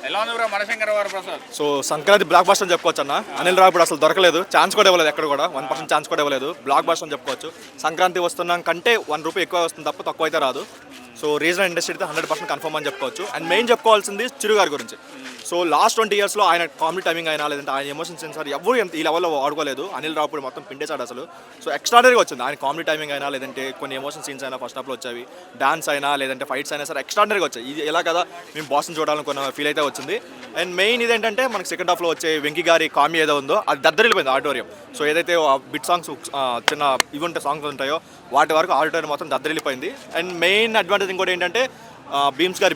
ఎలా ఉంది bro Manashankara Varaprasad? So Sankranti blockbuster అని చెప్పుకోవచ్చు అన్న. అనిల్ రావిపూడి అసలు దొరకలేదు, ఛాన్స్ కూడా ఇవ్వలేదు, ఎక్కడ కూడా 1% ఛాన్స్ కూడా ఇవ్వలేదు. బ్లాక్ బస్టర్ అని చెప్పుకోవచ్చు. సంక్రాంతి వస్తున్నాం కంటే ₹1 ఎక్కువ వస్తుంది తప్ప తక్కువ అయితే రాదు. సో రీజనల్ ఇండస్ట్రీ అయితే 100% కన్ఫర్మ్ అని చెప్పుకోవచ్చు. అండ్ మెయిన్ చెప్పుకోవాల్సింది చిరు గారి గురించి. సో లాస్ట్ 20 yearsలో ఆయన కామెడీ టైమింగ్ అయినా లేదంటే ఆయన ఎమోషన్ సెన్సార్ ఎవరు ఈ లెవెల్లో ఆడుకోలేదు. అనిల్ రావిపూడి మొత్తం పిండేశాడు అసలు. సో ఎక్స్ట్రాడనరీగా వచ్చింది ఆయన కామెడీ టైమింగ్ అయినా లేదంటే కొన్ని ఎమోషన్ సీన్స్ అయినా ఫస్ట్ హాఫ్లో వచ్చేవి, డాన్స్ అయినా లేదంటే ఫైట్స్ అయినా సరే ఎక్స్ట్రాడనరీగా వచ్చాయి. ఇది ఎలా కదా మేము బాస్ని చూడాలనుకున్న ఫీల్ అయితే వచ్చింది. అండ్ మెయిన్ ఇదేంటంటే మనకి సెకండ్ హాఫ్లో వచ్చే వెంకీ గారి కామెడీ ఏదో ఉందో అది దద్దరిల్లిపోయింది ఆడిటోరియం. సో ఏదైతే బిట్ సాంగ్స్ చిన్న ఇవి ఉంటే సాంగ్స్ ఉంటాయో వాటి వరకు ఆడిటోరియం మొత్తం దద్దరిల్లిపోయింది. అండ్ మెయిన్ అడ్వాంటేజ్ ఇంకోటి ఏంటంటే బీమ్స్ గారి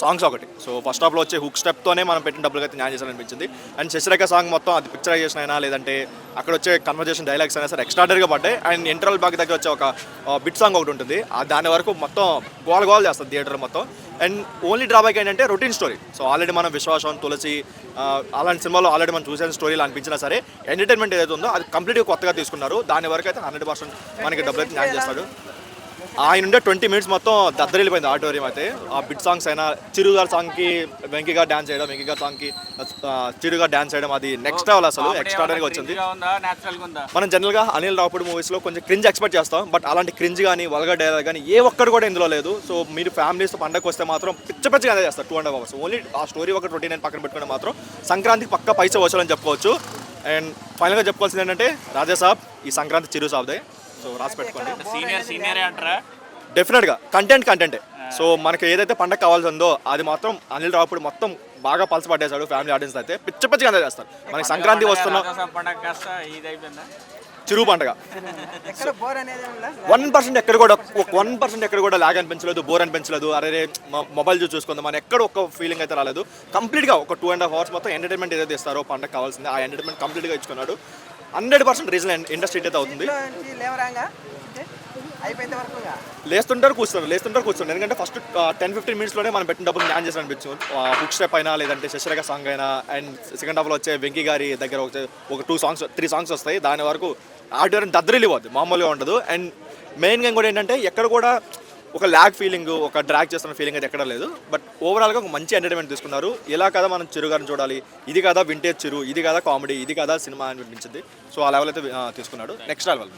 సాంగ్స్ ఒకటి. సో ఫస్ట్ హాఫ్లో వచ్చే హుక్ స్టెప్తోనే మనం పెట్టిన డబ్బులు అయితే న్యాయం చేశారనిపించింది. అండ్ శశిరేఖ సాంగ్ మొత్తం అది పిక్చరైజేషన్ అయినా లేదంటే అక్కడ వచ్చే కన్వర్జేషన్ డైలాగ్స్ అయినా సరే ఎక్స్ట్రాడనరీగా పడ్డాయి. అండ్ ఇంటర్వల్ బ్యాక్ దగ్గర వచ్చే ఒక బిట్ సాంగ్ ఒకటి ఉంటుంది, దాని వరకు మొత్తం గోల్ చేస్తుంది థియేటర్ మొత్తం. అండ్ ఓన్లీ డ్రాబ్యాక్ ఏంటంటే రొటీన్ స్టోరీ. సో ఆల్రెడీ మనం విశ్వాసం, తులసి అలాంటి సినిమాలో ఆల్రెడీ మనం చూసిన స్టోరీలు అనిపించినా సరే ఎంటర్టైన్మెంట్ ఏదైతే ఉందో అది కంప్లీట్గా కొత్తగా తీసుకున్నారు. దాని వరకు అయితే 100% మనకి డబ్బులు అయితే న్యాయం చేస్తాడు. ఆయన ఉండే 20 minutes మొత్తం దద్దరిల్లిపోయింది ఆడిటోరియం అయితే. ఆ బిట్ సాంగ్స్ అయినా చిరు గారి సాంగ్కి వెంకీ గారు డాన్స్ చేయడం, వెంకీ గారి సాంగ్కి చిరు గారు డాన్స్ చేయడం అది నెక్స్ట్ లెవెల్ అసలు ఎక్స్ట్రాడనరీగా వచ్చింది. మనం జనరల్గా అనిల్ రావిపూడి మూవీస్లో కొంచెం క్రింజ్ ఎక్స్పెక్ట్ చేస్తాం, బట్ అలాంటి క్రింజ్ కానీ వల్గర్ డైలాగ్ కానీ ఏ ఒక్కటి కూడా ఇందులో లేదు. సో మీరు ఫ్యామిలీస్తో పండగకి వస్తే మాత్రం పిచ్చగా అదే చేస్తారు 2.5 hours. ఓన్లీ ఆ స్టోరీ ఒక 29 పక్కన పెట్టుకుంటే మాత్రం సంక్రాంతికి పక్క పైసా వసూలని చెప్పుకోవచ్చు. అండ్ ఫైనల్గా చెప్పుకోవాల్సింది ఏంటంటే రాజా సాబ్ ఈ సంక్రాంతి చిరు సాబ్దే. సో రాసి పెట్టుకోండి. సీనియర్ అంటారా? డెఫినెట్గా కంటెంటే. సో మనకి ఏదైతే పండగ కావాల్సి ఉందో అది మాత్రం అనిల్ రావిపూడి మొత్తం బాగా పల్స్ పట్టేశాడు. ఫ్యామిలీ ఆడియన్స్ అయితే పిచ్చగా అదే చేస్తారు. మనకి సంక్రాంతి వస్తున్నాం చిరు పండగ 1% ఎక్కడ కూడా లాగ్ అనిపించలేదు, బోర్ అనిపించలేదు. అరే మొబైల్ చూసుకుందాం మన ఎక్కడ ఒక ఫీలింగ్ అయితే రాలేదు. కంప్లీట్గా ఒక 2.5 hours మొత్తం ఎంటర్టైన్మెంట్ ఏదైతే ఇస్తారో పండగ కావాల్సింది ఆ ఎంటర్టైన్మెంట్ కంప్లీట్గా ఇచ్చుకున్నాడు. 100% రీజనల్ ఇండస్ట్రీ అయితే అవుతుంది. లేస్తుంటారు కూర్చుంటారు. ఎందుకంటే ఫస్ట్ 10-15 minutesలోనే మనం పెట్టిన డబ్బులు న్యాయం చేసి అనిపించు. హుక్ స్టెప్ అయినా లేదంటే శశిరేఖ సాంగ్ అయినా అండ్ సెకండ్ హాఫ్లో వచ్చే వెంకీ గారి దగ్గర ఒక 3 songs వస్తాయి. దాని వరకు ఆడిటోరియం దద్దరిల్లిపోద్ది, మామూలుగా ఉండదు. అండ్ మెయిన్గా కూడా ఏంటంటే ఎక్కడ కూడా ఒక ల్యాగ్ ఫీలింగ్, ఒక డ్రాగ్ చేస్తున్న ఫీలింగ్ అయితే ఎక్కడ లేదు. బట్ ఓవరాల్గా ఒక మంచి ఎంటర్టైన్మెంట్ తీసుకున్నారు. ఇలా కదా మనం చిరు గారిని చూడాలి, ఇది కదా వింటేజ్ చిరు, ఇది కదా కామెడీ, ఇది కదా సినిమా అనిపించింది. సో ఆ లెవెల్ అయితే తీసుకున్నాడు. నెక్స్ట్ లెవెల్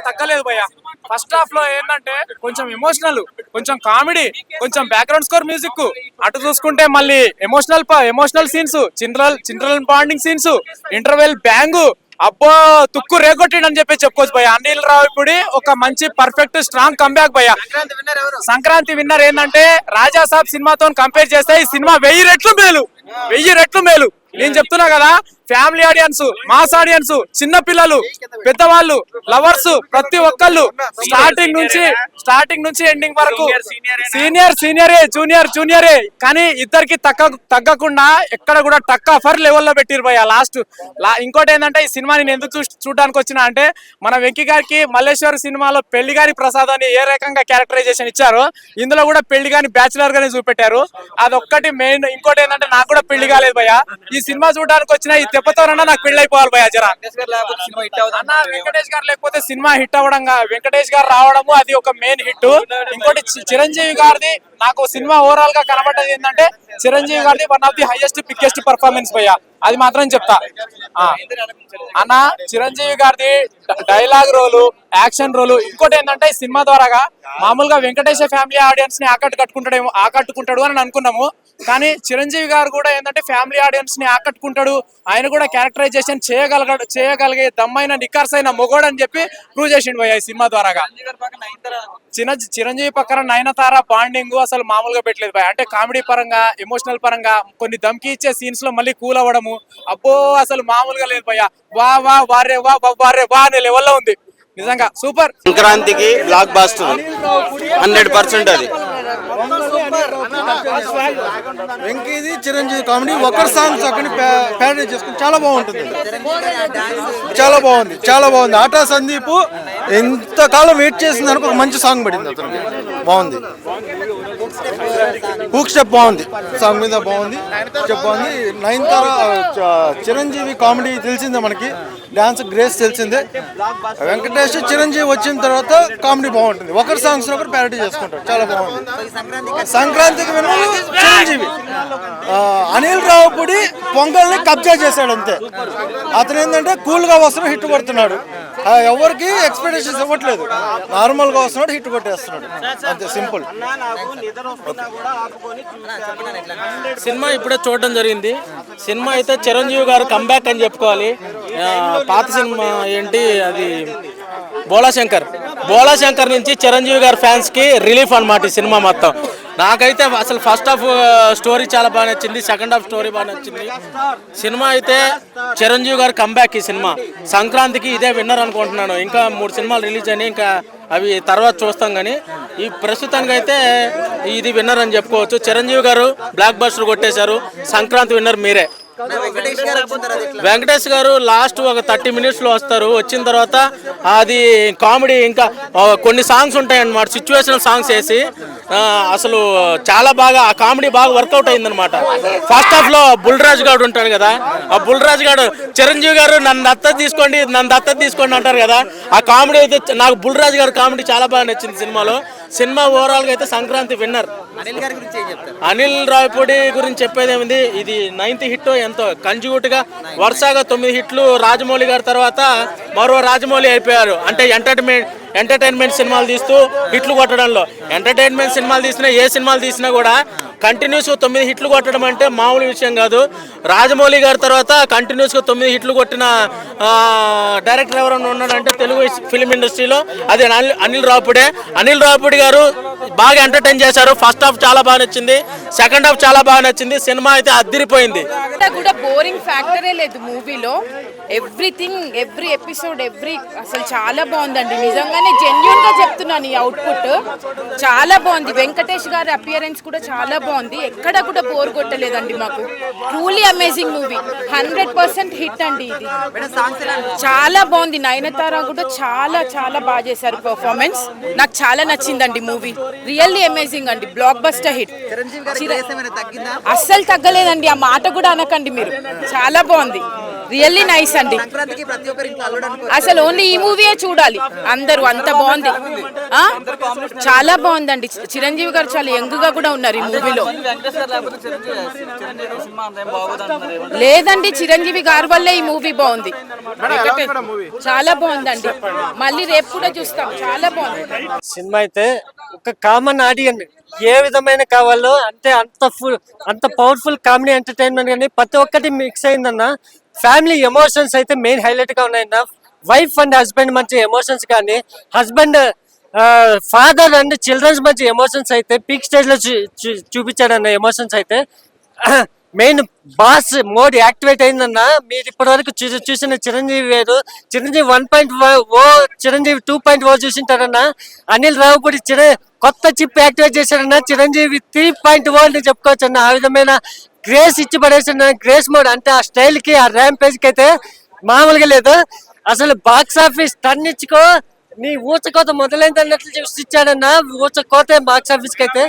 తగ్గలేదు భయ్య. ఫస్ట్ హాఫ్ లో ఏంటంటే కొంచెం ఎమోషనల్, కొంచెం కామెడీ, కొంచెం బ్యాక్గ్రౌండ్ స్కోర్ మ్యూజిక్, అటు చూసుకుంటే మళ్ళీ emotional scenes, children bonding scenes, interval bang, అబ్బో తుక్కు రేగొట్టిండు అని చెప్పి చెప్పుకోవచ్చు భయ్య. అనిల్ రావిపూడి ఒక మంచి పర్ఫెక్ట్ స్ట్రాంగ్ కంబ్యాక్ భయ్య. సంక్రాంతి విన్నర్ ఏంటంటే రాజా సాబ్ సినిమాతో కంపేర్ చేస్తే ఈ సినిమా 1000 రెట్లు మేలు. నేను చెప్తున్నా కదా, ఫ్యామిలీ ఆడియన్స్, మాస్ ఆడియన్స్, చిన్న పిల్లలు, పెద్దవాళ్ళు, లవర్స్, ప్రతి ఒక్కళ్ళు స్టార్టింగ్ నుంచి ఎండింగ్ వరకు సీనియరే, జూనియరే కానీ ఇద్దరికి తగ్గకుండా ఎక్కడ కూడా టక్ ఆఫర్ లెవెల్లో పెట్టిరు భయ్య. ఇంకోటి ఏంటంటే ఈ సినిమా నేను ఎందుకు చూడడానికి వచ్చినా అంటే మన వెంకీ గారికి మల్లేశ్వరి సినిమాలో పెళ్లి గారి ప్రసాద్ అని ఏ రకంగా క్యారెక్టరైజేషన్ ఇచ్చారో ఇందులో కూడా పెళ్లి గాని బ్యాచులర్ గానే చూపెట్టారు. అదొక్కటి మెయిన్. ఇంకోటి ఏంటంటే నాకు కూడా పెళ్లి కాలేదు భయ్య. ఈ సినిమా చూడడానికి వచ్చిన ఈ దెబ్బతోనన్నా నాకు పెళ్లి అయిపోవాలి భయ్య. జరా వెంకటేష్ గారు లేకపోతే సినిమా హిట్ అవ్వడంగా, వెంకటేష్ గారు రావడము అది ఒక మెయిన్ హిట్. ఇంకోటి చిరంజీవి గారిది నాకు సినిమా ఓవరాల్ గా కనబడ్డది ఏంటంటే చిరంజీవి గారిది one of the highest biggest performance భయ్య. అది మాత్రం చెప్తా అన్న. చిరంజీవి గారిది డైలాగ్ రోలు, యాక్షన్ రోలు. ఇంకోటి ఏంటంటే ఈ సినిమా ద్వారాగా మామూలుగా వెంకటేష్ ఫ్యామిలీ ఆడియన్స్ ని ఆకట్టుకుంటాడు అని అనుకున్నాము. కానీ చిరంజీవి గారు కూడా ఏంటంటే ఫ్యామిలీ ఆడియన్స్ ని ఆకట్టుకుంటాడు. ఆయన కూడా క్యారెక్టరైజేషన్ చేయగలిగే దమ్మైన నికార్సైన మొగోడు అని చెప్పి ప్రూవ్ చేసిండు భయ్య ఈ సినిమా ద్వారాగా. చిరంజీవి పక్కన నయనతార బాండింగ్ అసలు మామూలుగా పెట్టలేదు భయ్య. అంటే కామెడీ పరంగా, ఎమోషనల్ పరంగా కొన్ని దమ్కి ఇచ్చే సీన్స్ లో మళ్ళీ కూల్ అవ్వడము అబ్బో అసలు మామూలుగా లేదు భయ్య. వారే వా అనే లెవెల్లో ఉంది నిజంగా. సూపర్. సంక్రాంతికి బ్లాక్ బాస్టర్ 100% అది. వెంకీది చిరంజీవి కామెడీ ఒకరి సాంగ్స్ అక్కడ ప్యారడీ చేసుకుని చాలా బాగుంటుంది. చాలా బాగుంది. ఆటా సందీప్ ఎంతకాలం వెయిట్ చేసింది అనుకో ఒక మంచి సాంగ్ పడింది అతనికి. బాగుంది. హూక్ స్టెప్ బాగుంది, సాంగ్ మీద బాగుంది, స్టెప్ బాగుంది. నయనతార చిరంజీవి కామెడీ తెలిసిందే మనకి, డాన్స్ గ్రేస్ తెలిసిందే. వెంకటేష్ చిరంజీవి వచ్చిన తర్వాత కామెడీ బాగుంటుంది. ఒకరి సాంగ్స్ ఒకరు ప్యారడీ చేసుకుంటారు, చాలా బాగుంది. సంక్రాంతికి వినోదం చిరంజీవి. అనిల్ రావుపూడి పొంగల్ని కబ్జా చేశాడు అంతే. అతను ఏంటంటే కూల్గా వస్తున్నాడు, హిట్ కొడుతున్నాడు. ఎవరికి ఎక్స్పెక్టేషన్స్ ఇవ్వట్లేదు, నార్మల్గా వస్తున్నాడు, హిట్ కొట్టేస్తున్నాడు అంతే, సింపుల్. సినిమా ఇప్పుడే చూడడం జరిగింది. సినిమా అయితే చిరంజీవి గారు కంబ్యాక్ అని చెప్పుకోవాలి. పాత సినిమా ఏంటి అది బోలా శంకర్ నుంచి చిరంజీవి గారి ఫ్యాన్స్ కి రిలీఫ్ అన్నమాట ఈ సినిమా మొత్తం. నాకైతే అసలు ఫస్ట్ హాఫ్ స్టోరీ చాలా బాగా నచ్చింది, సెకండ్ హాఫ్ స్టోరీ బాగా నచ్చింది. సినిమా అయితే చిరంజీవి గారు కంబ్యాక్. ఈ సినిమా సంక్రాంతికి ఇదే విన్నర్ అనుకుంటున్నాను. ఇంకా 3 సినిమాలు రిలీజ్ అయినాయి, ఇంకా అవి తర్వాత చూస్తాం. కానీ ఈ ప్రస్తుతానికి అయితే ఇది విన్నర్ అని చెప్పుకోవచ్చు. చిరంజీవి గారు బ్లాక్ బస్టర్ కొట్టేశారు. సంక్రాంతి విన్నర్ మీరే. వెంకటేష్ గారు లాస్ట్ ఒక 30 minutes లో వస్తారు. వచ్చిన తర్వాత అది కామెడీ, ఇంకా కొన్ని సాంగ్స్ ఉంటాయన్నమాట, సిచ్యువేషనల్ సాంగ్స్ వేసి అసలు చాలా బాగా ఆ కామెడీ బాగా వర్కౌట్ అయిందనమాట. ఫస్ట్ హాఫ్ లో బుల్రాజ్ గారు ఉంటాడు కదా, ఆ బుల్రాజ్ గారు చిరంజీవి గారు నన్ను దత్తత తీసుకోండి అంటారు కదా, ఆ కామెడీ అయితే నాకు బుల్రాజ్ గారు కామెడీ చాలా బాగా నచ్చింది సినిమాలో. సినిమా ఓవరాల్ గా అయితే సంక్రాంతి విన్నర్. అనిల్ రావిపూడి గురించి చెప్పేది ఏమింది, ఇది 9th హిట్ ఎంతో కంజుగుట్ గా వరుసగా 9 హిట్లు. రాజమౌళి గారి తర్వాత మరో రాజమౌళి అయిపోయారు. అంటే ఎంటర్టైన్మెంట్ సినిమాలు తీస్తూ హిట్లు కొట్టడంలో. ఎంటర్టైన్మెంట్ సినిమాలు తీసినా ఏ సినిమాలు తీసినా కూడా కంటిన్యూస్ 9 హిట్లు కొట్టడం అంటే మామూలు విషయం కాదు. రాజమౌళి గారి తర్వాత కంటిన్యూస్గా 9 హిట్లు కొట్టిన డైరెక్టర్ ఎవరైనా ఉన్నాడంటే తెలుగు ఫిలిం ఇండస్ట్రీలో అది అనిల్ రావిపూడే. అనిల్ రావిపూడి గారు బాగా ఎంటర్టైన్ చేశారు. ఫస్ట్ హాఫ్ చాలా బాగా నచ్చింది, సెకండ్ హాఫ్ చాలా బాగా నచ్చింది. సినిమా అయితే అదిరిపోయింది. కూడా బోరింగ్ ఫ్యాక్టరే లేదు మూవీలో. ఎవ్రీథింగ్, ఎవ్రీ ఎపిసోడ్, అసలు చాలా బాగుందండి. నిజంగానే జెన్యూన్ గా చెప్తున్నాను, ఈ అవుట్పుట్ చాలా బాగుంది. వెంకటేష్ గారి అపియరెన్స్ కూడా చాలా బాగుంది. ఎక్కడ కూడా బోర్ కొట్టలేదండి మాకు. ట్రూలీ అమేజింగ్ మూవీ, 100% హిట్ అండి. ఇది చాలా బాగుంది. నయనతార కూడా చాలా చాలా బాగా చేశారు పర్ఫార్మెన్స్. నాకు చాలా నచ్చిందండి మూవీ. రియల్లీ అమేజింగ్ అండి, బ్లాక్ బస్టర్ హిట్. అస్సలు తగ్గలేదండి, ఆ మాట కూడా అనకండి మీరు. చాలా బాగుంది, రియల్లీ నైస్ అండి. అసలు ఓన్లీ ఈ మూవీయే చూడాలి అందరూ, అంత బాగుంది. చాలా బాగుందండి. చిరంజీవి గారు చాలా యంగ్ గా కూడా ఉన్నారు ఈ మూవీలో. లేదండి, చిరంజీవి గారి వల్లే ఈ మూవీ బాగుంది. చాలా బాగుందండి, మళ్ళీ రేపు కూడా చూస్తాం. చాలా బాగుంది సినిమా. అయితే ఒక కామన్ ఆడియన్ ఏ విధమైన కావాలో అంత పవర్ఫుల్ కామెడీ ఎంటర్టైన్మెంట్ కానీ ప్రతి ఒక్కటి మిక్స్ అయిందన్న. ఫ్యామిలీ ఎమోషన్స్ అయితే మెయిన్ హైలైట్ గా ఉన్నాయన్న. వైఫ్ అండ్ హస్బెండ్ మధ్య ఎమోషన్స్ కానీ, హస్బెండ్ ఫాదర్ అండ్ చిల్డ్రన్స్ మధ్య ఎమోషన్స్ అయితే పీక్ స్టేజ్ లో చూపించాడన్న. ఎమోషన్స్ అయితే మెయిన్ బాస్ మోడ్ యాక్టివేట్ అయిందన్న. మీరు ఇప్పటి వరకు చూసిన చిరంజీవి వేరు, చిరంజీవి 1.0, చిరంజీవి 2.0 చూసింటారన్న. అనిల్ రావుపూడి కొత్త చిప్ యాక్టివేట్ చేశాడన్న. చిరంజీవి 3.0 అని చెప్పుకోవచ్చు అన్న. ఆ విధమైన గ్రేస్ ఇచ్చి పడేసిన గ్రేస్ మోడ్ అంటే ఆ స్టైల్ కి, ఆ ర్యాంపేజ్ కి అయితే మామూలుగా లేదు. అసలు బాక్స్ ఆఫీస్ టన్నిచ్చుకో నీ ఊచకోత మొదలైంది అన్నట్లు చూసిచ్చాడన్న. ఊచకోతే బాక్స్ ఆఫీస్ కి అయితే.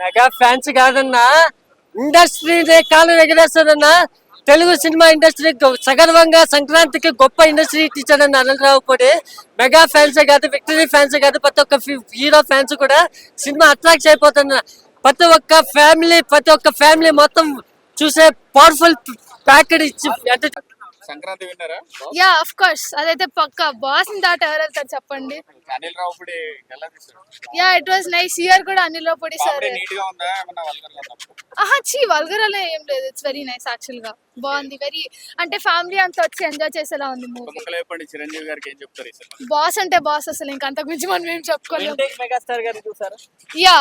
మెగా ఫ్యాన్స్ కాదన్నా, ఇండస్ట్రీ కాలం ఎగరేస్తాడన్నా. తెలుగు సినిమా ఇండస్ట్రీ సగర్వంగా సంక్రాంతికి గొప్ప ఇండస్ట్రీ ఇచ్చాడన్న అనిల్ రావుపూడి. మెగా ఫ్యాన్సే కాదు, విక్టరీ ఫ్యాన్సే కాదు, ప్రతి ఒక్క హీరో ఫ్యాన్స్ కూడా సినిమా అట్రాక్ట్ అయిపోతున్నా. ప్రతి ఒక్క ఫ్యామిలీ మొత్తం చూసే పవర్ఫుల్ ప్యాకేజ్ ఇచ్చి అంటే సంక్రాంతి విన్నారా? యా ఆఫ్ కోర్స్, అదైతే పక్కా. బాస్ ని దాట ఎవరు వెళ్తారు చెప్పండి. అనిల్ రావుపూడి ఎలా తీశారు? Yeah it was nice. Year కూడా అనిల్ రావుపూడి సార్ నీట్ గా ఉందా, ఏమన్నా వల్గర్ గా ఉందా? వల్గర్ అలా ఏం లేదు. ఇట్స్ వెరీ నైస్ యాక్చువల్ గా. బాగుంది, వెరీ అంటే ఫ్యామిలీ అంతా వచ్చి ఎంజాయ్ చేసేలా ఉంది మూవీ. చిరంజీవి గారికి ఏం చెప్తారు? బాస్ అంటే బాస్, అసలు ఇంకా అంతకు మించి మనం ఏం చెప్పుకోలేము. మెగాస్టార్ గారిని చూసారా? యా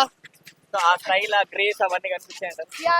ఆ స్టైల్, ఆ గ్రేస్ అవన్నీ కనిపించాయంట. యా